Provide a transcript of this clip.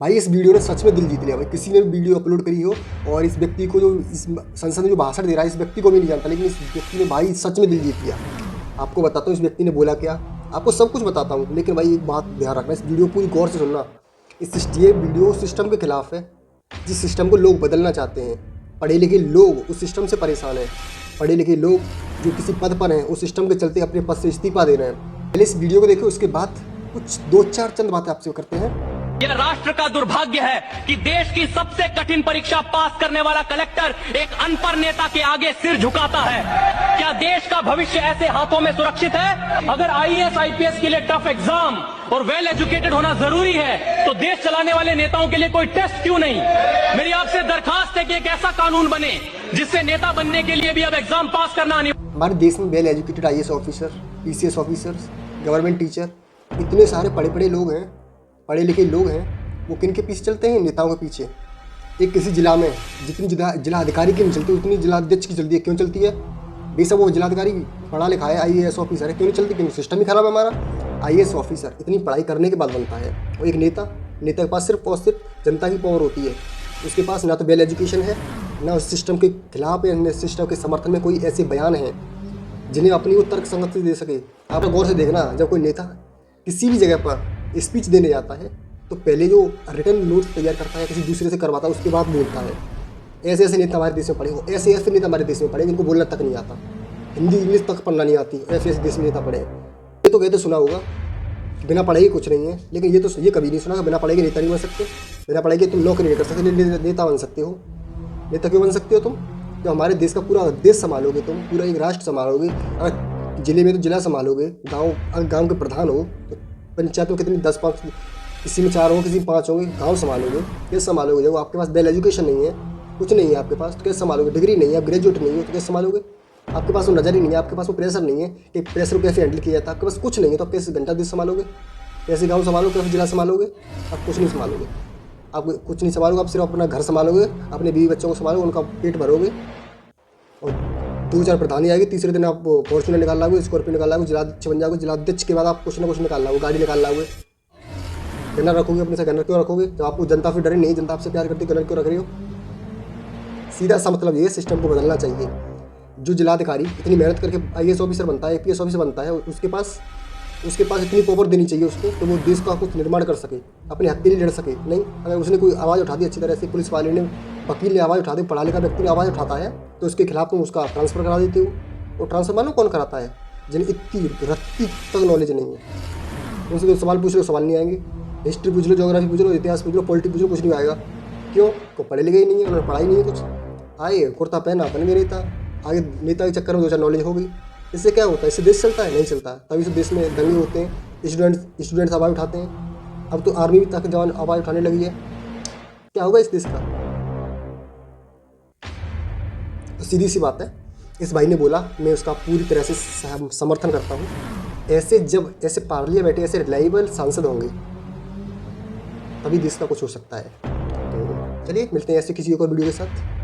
भाई इस वीडियो ने सच में दिल जीत लिया भाई। किसी ने भी वीडियो अपलोड करी हो और इस व्यक्ति को जो इस संसद में जो भाषण दे रहा है इस व्यक्ति को भी नहीं जानता, लेकिन इस व्यक्ति ने भाई सच में दिल जीत लिया। आपको बताता हूँ इस व्यक्ति ने बोला क्या, आपको सब कुछ बताता हूँ, लेकिन भाई एक बात ध्यान रखना, इस वीडियो पूरी गौर से सुनना। ये वीडियो सिस्टम के खिलाफ है, जिस सिस्टम को लोग बदलना चाहते हैं। पढ़े लिखे लोग उस सिस्टम से परेशान हैं। पढ़े लिखे लोग जो किसी पद पर हैं उस सिस्टम के चलते अपने पद से इस्तीफा दे रहे हैं। पहले इस वीडियो को देखो, उसके बाद कुछ दो चार चंद बातें आपसे करते हैं। यह राष्ट्र का दुर्भाग्य है कि देश की सबसे कठिन परीक्षा पास करने वाला कलेक्टर एक अनपढ़ नेता के आगे सिर झुकाता है। क्या देश का भविष्य ऐसे हाथों में सुरक्षित है? अगर आईएएस आईपीएस के लिए टफ एग्जाम और वेल एजुकेटेड होना जरूरी है तो देश चलाने वाले नेताओं के लिए कोई टेस्ट क्यों नहीं? मेरी आपसे दरखास्त है कि एक ऐसा कानून बने जिससे नेता बनने के लिए भी अब एग्जाम पास करना अनिवार्य। हमारे देश में well educated IAS officer, PCS officers, government teacher, इतने सारे पढ़े पढ़े लोग हैं, पढ़े लिखे लोग हैं, वो किन के पीछे चलते हैं? नेताओं के पीछे। एक किसी जिला में जितनी जिला अधिकारी की नहीं चलती उतनी जिला अध्यक्ष की चलती है। क्यों चलती है? बेशक वो जिलाधिकारी पढ़ा लिखा है, आईएएस ऑफिसर है, क्यों नहीं चलती? क्योंकि सिस्टम ही खराब है हमारा। आईएएस ऑफिसर इतनी पढ़ाई करने के बाद बनता है, और एक नेता के पास सिर्फ और सिर्फ जनता की पावर होती है। उसके पास ना तो वेल एजुकेशन है, ना उस सिस्टम के खिलाफ है, न सिस्टम के समर्थन में कोई ऐसे बयान हैं जिन्हें अपनी वो तर्क संगत से दे सके। आप गौर से देखना, जब कोई नेता किसी भी जगह पर स्पीच देने जाता है तो पहले जो रिटर्न नोट्स तैयार करता है किसी दूसरे से करवाता है, उसके बाद बोलता है। ऐसे ऐसे नेता हमारे देश में पड़े हो, ऐसे ऐसे नेता हमारे देश में पड़े जिनको बोलना तक नहीं आता, हिंदी इंग्लिश तक पढ़ना नहीं आती, ऐसे ऐसे देश में नेता पड़े। ये तो कहते सुना होगा बिना पढ़ाई कुछ नहीं है, लेकिन ये कभी नहीं सुना कि बिना पढ़ाई के नेता नहीं बन सकते, बिना पढ़ाई के तुम नौकरी नहीं कर सकते, नेता बन सकते हो। नेता क्यों बन सकते हो तुम? जब हमारे देश का पूरा देश संभालोगे, तुम पूरा एक राष्ट्र संभालोगे। अगर जिले में तो जिला संभालोगे, गाँव के प्रधान हो तो पंचायत में कितनी 10-5, किसी में 4 होंगे, किसी में 5 होंगे, गाँव संभालोगे। कैसे संभालोगे जब आपके पास वेल एजुकेशन नहीं है, कुछ नहीं है आपके पास, तो कैसे संभालोगे? डिग्री नहीं है, आप ग्रेजुएट नहीं हो तो कैसे संभालोगे? आपके पास वो नज़र ही नहीं है, आपके पास वो प्रेशर नहीं है कि प्रेशर को कैसे हैंडल किया जाता है। आपके पास कुछ नहीं है तो आप कैसे घंटा देश संभालोगे? कैसे गाँव संभालोगे? कैसे जिला संभालोगे? आप कुछ नहीं संभालोगे। आप कुछ नहीं संभालोगे, आप सिर्फ अपना घर संभालोगे, अपने बीवी बच्चों को संभालोगे, उनका पेट भरोगे, और 2-4 प्रधानी आएगी, तीसरे दिन आप फॉर्चूनर निकाल लाओगे, स्कॉर्पियो निकाल लाओगे, जिलाध्यक्ष बन जाओगे। जिलाध्यक्ष के बाद आप कुछ ना कुछ निकाल लाओगे, गाड़ी निकाल लाओगे। गनर रखोगे अपने से, गनर क्यों रखोगे? जब आपको जनता फिर डरे नहीं, जनता आपसे प्यार करती, गनर क्यों रख रही हो? सीधा सा मतलब ये, सिस्टम को बदलना चाहिए। जो जिलाधिकारी इतनी मेहनत करके आईएएस ऑफिसर बनता है, आईपीएस ऑफिसर बनता है, उसके पास इतनी पावर देनी चाहिए उसको तो वो देश का कुछ निर्माण कर सके, अपने हक के लिए लड़ सके। नहीं, अगर उसने कोई आवाज़ उठा दी अच्छी तरह से, पुलिस वाले ने, वकील ने आवाज़ उठा दी, पढ़ा लिखा व्यक्ति ने आवाज़ उठाता है, तो उसके खिलाफ तुम उसका ट्रांसफ़र करा देते हो। और ट्रांसफ़र मालूम कौन कराता है? जिन्हें इतनी रत्ती तक नॉलेज नहीं है। उनसे तो सवाल पूछ लो, सवाल नहीं आएंगे। हिस्ट्री पूछ लो, ज्योग्राफी पूछ लो, इतिहास पूछ लो, पॉलिटिक्स पूछ लो, कुछ नहीं आएगा। क्यों? को पढ़े लिखे ही नहीं है, उन्होंने पढ़ाई नहीं है कुछ। आए कुर्ता पहना, बन गए नेता, आगे नेता के चक्कर में 2-4 नॉलेज हो गई। इससे क्या होता है? इससे देश चलता है? नहीं चलता। तभी से देश में दंगे होते हैं, स्टूडेंट्स आवाज़ उठाते हैं। अब तो आर्मी भी तक जवान आवाज़ उठाने लगी है। क्या होगा इस देश का? तो सीधी सी बात है, इस भाई ने बोला, मैं उसका पूरी तरह से समर्थन करता हूँ। जब ऐसे पार्लियामेंट बैठे ऐसे रिलायबल सांसद होंगे तभी देश का कुछ हो सकता है। तो चलिए मिलते हैं ऐसे किसी और वीडियो के साथ।